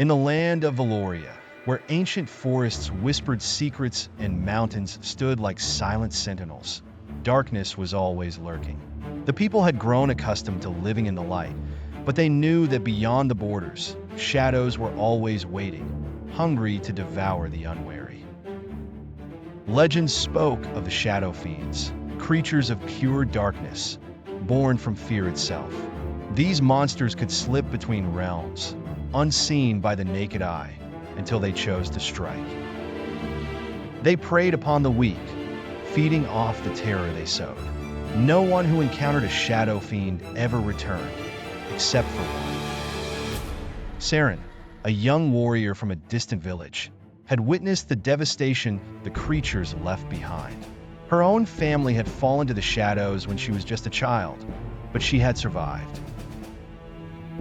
In the land of Valoria, where ancient forests whispered secrets and mountains stood like silent sentinels, darkness was always lurking. The people had grown accustomed to living in the light, but they knew that beyond the borders, shadows were always waiting, hungry to devour the unwary. Legends spoke of the Shadowfiends, creatures of pure darkness, born from fear itself. These monsters could slip between realms, unseen by the naked eye, until they chose to strike. They preyed upon the weak, feeding off the terror they sowed. No one who encountered a shadow fiend ever returned, except for one. Seren, a young warrior from a distant village, had witnessed the devastation the creatures left behind. Her own family had fallen to the shadows when she was just a child, but she had survived.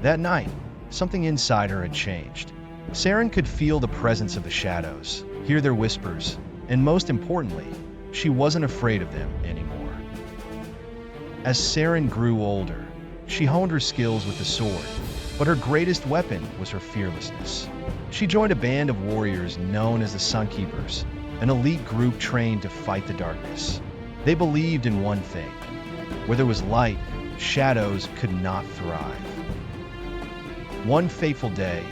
That night, something inside her had changed. Seren could feel the presence of the shadows, hear their whispers, and most importantly, she wasn't afraid of them anymore. As Seren grew older, she honed her skills with the sword, but her greatest weapon was her fearlessness. She joined a band of warriors known as the Sunkeepers, an elite group trained to fight the darkness. They believed in one thing: where there was light, shadows could not thrive. One fateful day,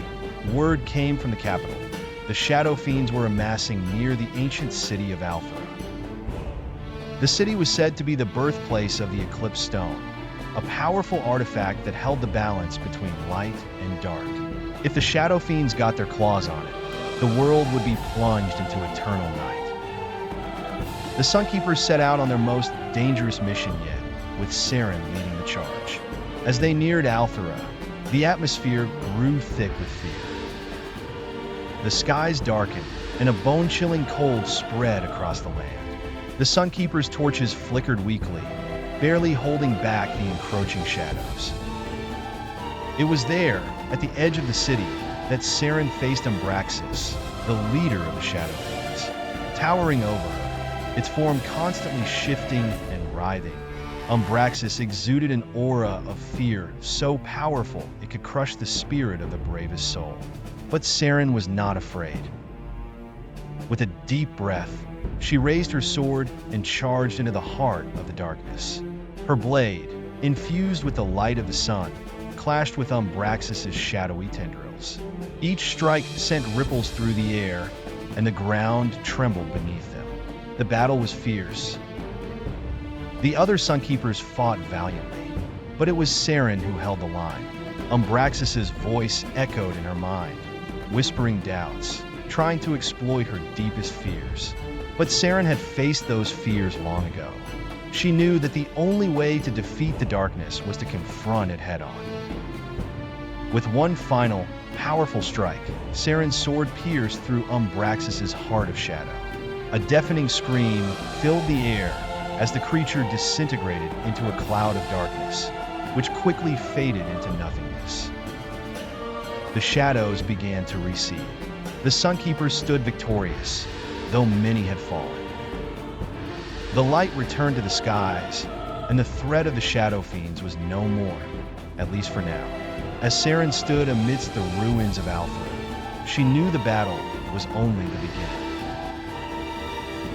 word came from the capital. The Shadowfiends were amassing near the ancient city of Althara. The city was said to be the birthplace of the Eclipsestone, a powerful artifact that held the balance between light and dark. If the Shadowfiends got their claws on it, the world would be plunged into eternal night. The Sunkeepers set out on their most dangerous mission yet, with Seren leading the charge. As they neared Althara, the atmosphere grew thick with fear. The skies darkened, and a bone-chilling cold spread across the land. The Sunkeepers' torches flickered weakly, barely holding back the encroaching shadows. It was there, at the edge of the city, that Seren faced Umbraxis, the leader of the Shadowfiends. Towering over her, its form constantly shifting and writhing, Umbraxis exuded an aura of fear so powerful it could crush the spirit of the bravest soul. But Seren was not afraid. With a deep breath, she raised her sword and charged into the heart of the darkness. Her blade, infused with the light of the sun, clashed with Umbraxis' shadowy tendrils. Each strike sent ripples through the air, and the ground trembled beneath them. The battle was fierce. The other Sunkeepers fought valiantly, but it was Seren who held the line. Umbraxis' voice echoed in her mind, whispering doubts, trying to exploit her deepest fears. But Seren had faced those fears long ago. She knew that the only way to defeat the darkness was to confront it head-on. With one final, powerful strike, Seren's sword pierced through Umbraxis' heart of shadow. A deafening scream filled the air as the creature disintegrated into a cloud of darkness, which quickly faded into nothingness. The shadows began to recede. The Sunkeepers stood victorious, though many had fallen. The light returned to the skies, and the threat of the Shadowfiends was no more, at least for now. As Seren stood amidst the ruins of Althara, she knew the battle was only the beginning.